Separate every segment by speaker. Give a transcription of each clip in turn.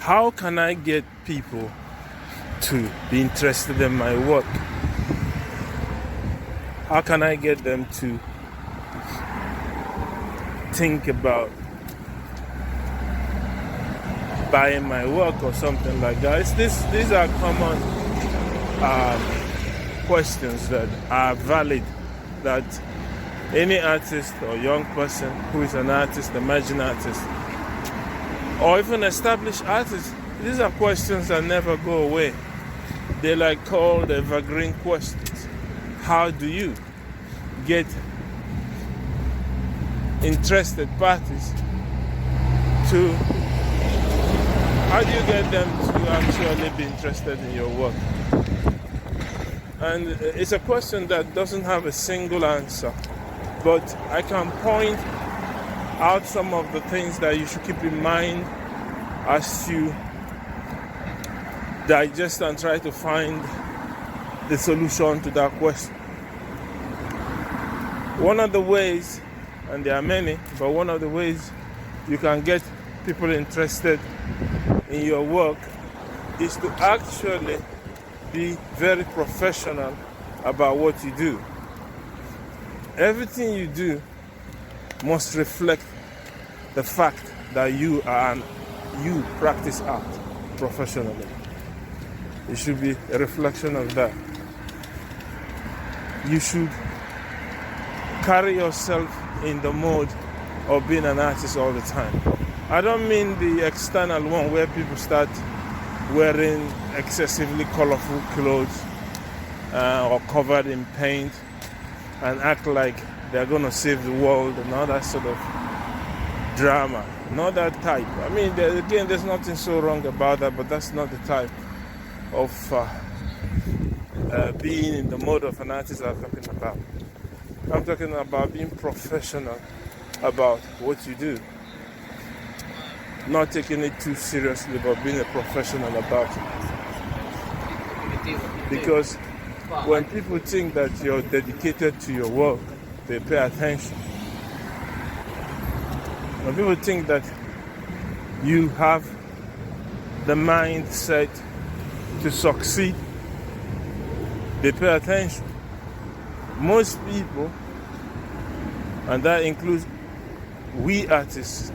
Speaker 1: how can I get people to be interested in my work? How can I get them to think about buying my work or something like that? These are common questions that are valid, that any artist or young person who is an artist, emerging artist, or even established artist, these are questions that never go away. They're like called evergreen questions. How do you get interested parties to, how do you get them to actually be interested in your work? And it's a question that doesn't have a single answer, but I can point out some of the things that you should keep in mind as you digest and try to find the solution to that question. One of the ways, and there are many, but one of the ways you can get people interested in your work is to actually be very professional about what you do. Everything you do must reflect the fact that you practice art professionally. It should be a reflection of that. You should carry yourself in the mode of being an artist all the time. I don't mean the external one where people start wearing excessively colorful clothes or covered in paint and act like they're going to save the world and all that sort of drama. Not that type. I mean, again, there's nothing so wrong about that, but that's not the type of being in the mode of an artist I'm talking about. I'm talking about being professional about what you do. Not taking it too seriously, but being a professional about it. Because when people think that you're dedicated to your work, they pay attention. When people think that you have the mindset to succeed, they pay attention. Most people, and that includes we artists,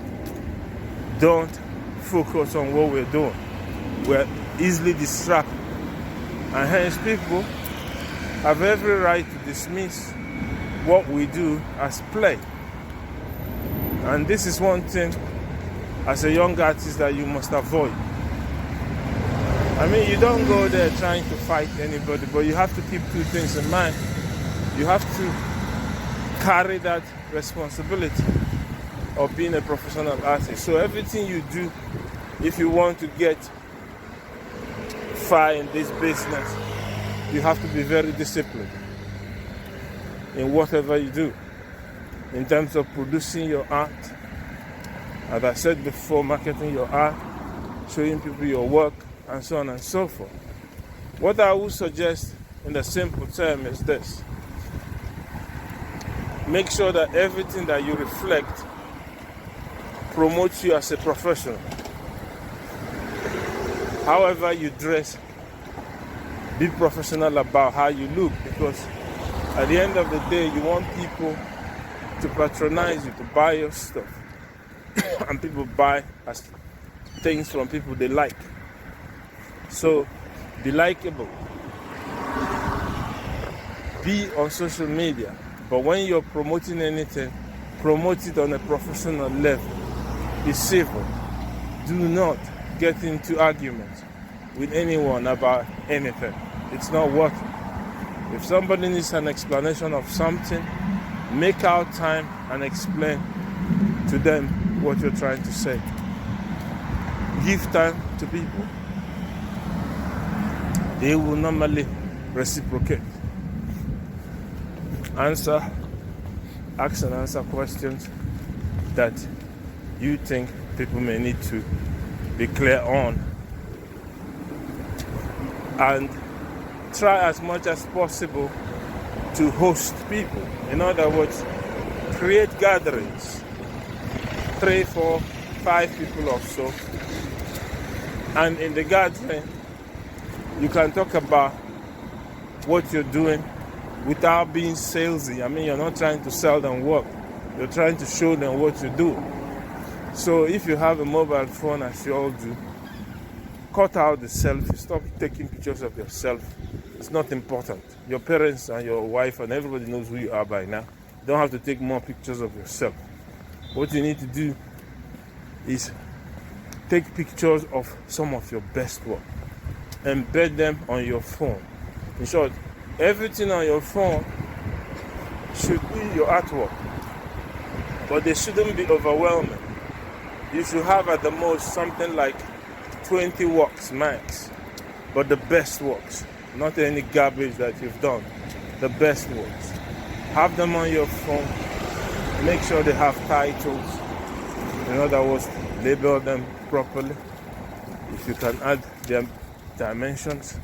Speaker 1: don't focus on what we're doing. We're easily distracted. And hence people have every right to dismiss what we do as play. And this is one thing as a young artist that you must avoid. I mean, you don't go there trying to fight anybody, but you have to keep two things in mind. You have to carry that responsibility of being a professional artist. So everything you do, if you want to get far in this business, you have to be very disciplined in whatever you do. In terms of producing your art, as I said before, marketing your art, showing people your work, and so on and so forth. What I would suggest in a simple term is this. Make sure that everything that you reflect promotes you as a professional. However you dress, be professional about how you look, because at the end of the day, you want people to patronize you, to buy your stuff. And people buy things from people they like. So be likable. Be on social media. But when you're promoting anything, promote it on a professional level. Be civil. Do not get into arguments with anyone about anything. It's not working. If somebody needs an explanation of something, make out time and explain to them what you're trying to say. Give time to people. They will normally reciprocate. Ask and answer questions that you think people may need to be clear on. And try as much as possible to host people. In other words, create gatherings. 3, 4, 5 people or so And in the gathering, you can talk about what you're doing without being salesy. I mean, you're not trying to sell them work. You're trying to show them what you do. So if you have a mobile phone, as you all do, cut out the selfie. Stop taking pictures of yourself. It's not important. Your parents and your wife and everybody knows who you are by now. You don't have to take more pictures of yourself. What you need to do is take pictures of some of your best work. Embed them on your phone. In short, everything on your phone should be your artwork, but they shouldn't be overwhelming. You should have at the most something like 20 works max, but the best works, not any garbage that you've done. The best works. Have them on your phone. Make sure they have titles. In other words, label them properly. If you can add their dimensions,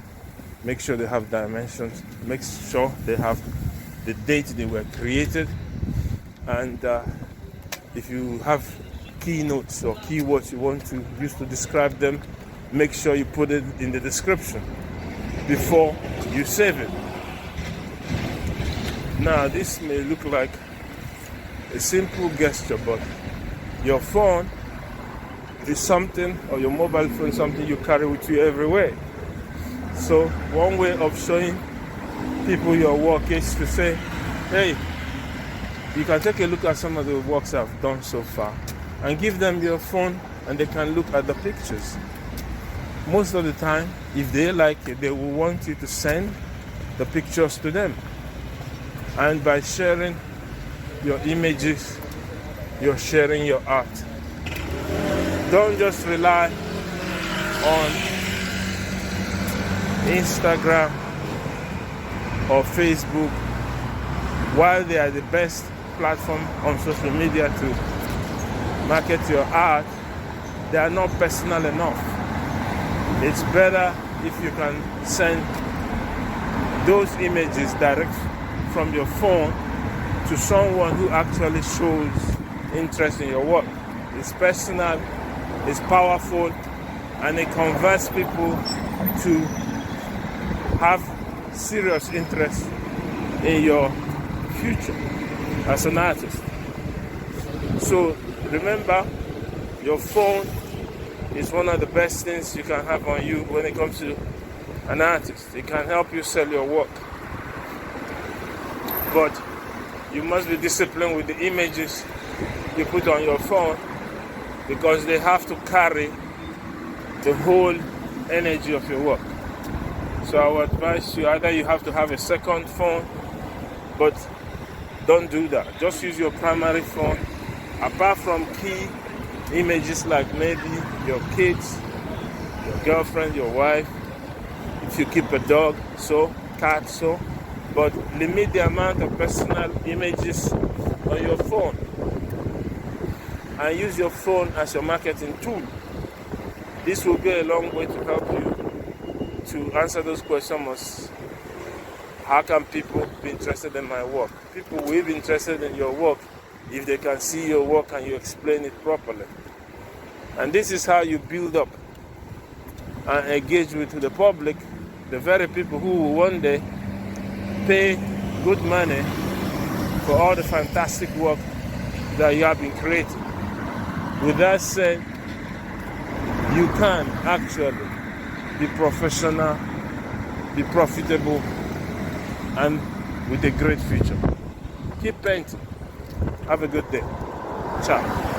Speaker 1: make sure they have dimensions. Make sure they have the date they were created. And if you have keynotes or keywords you want to use to describe them, make sure you put it in the description before you save it. Now, this may look like a simple gesture, but your phone is something, or your mobile phone is something you carry with you everywhere. So one way of showing people your work is to say, hey, you can take a look at some of the works I've done so far and give them your phone and they can look at the pictures. Most of the time, if they like it, they will want you to send the pictures to them. And by sharing your images, you're sharing your art. Don't just rely on Instagram or Facebook. While they are the best platform on social media to market your art, they are not personal enough. It's better if you can send those images direct from your phone to someone who actually shows interest in your work. It's personal, it's powerful, and it converts people to have serious interest in your future as an artist. So remember, your phone is one of the best things you can have on you when it comes to an artist. It can help you sell your work. But you must be disciplined with the images you put on your phone, because they have to carry the whole energy of your work. So I would advise you, either you have to have a second phone, but don't do that. Just use your primary phone. Apart from key images like maybe your kids, your girlfriend, your wife, if you keep a dog, so, cat, so, but limit the amount of personal images on your phone. And use your phone as your marketing tool. This will go a long way to help you to answer those questions. How can people be interested in my work? People will be interested in your work if they can see your work and you explain it properly. And this is how you build up and engage with the public, the very people who will one day pay good money for all the fantastic work that you have been creating. With that said, you can actually be professional, be profitable, and with a great future. Keep painting. Have a good day. Ciao.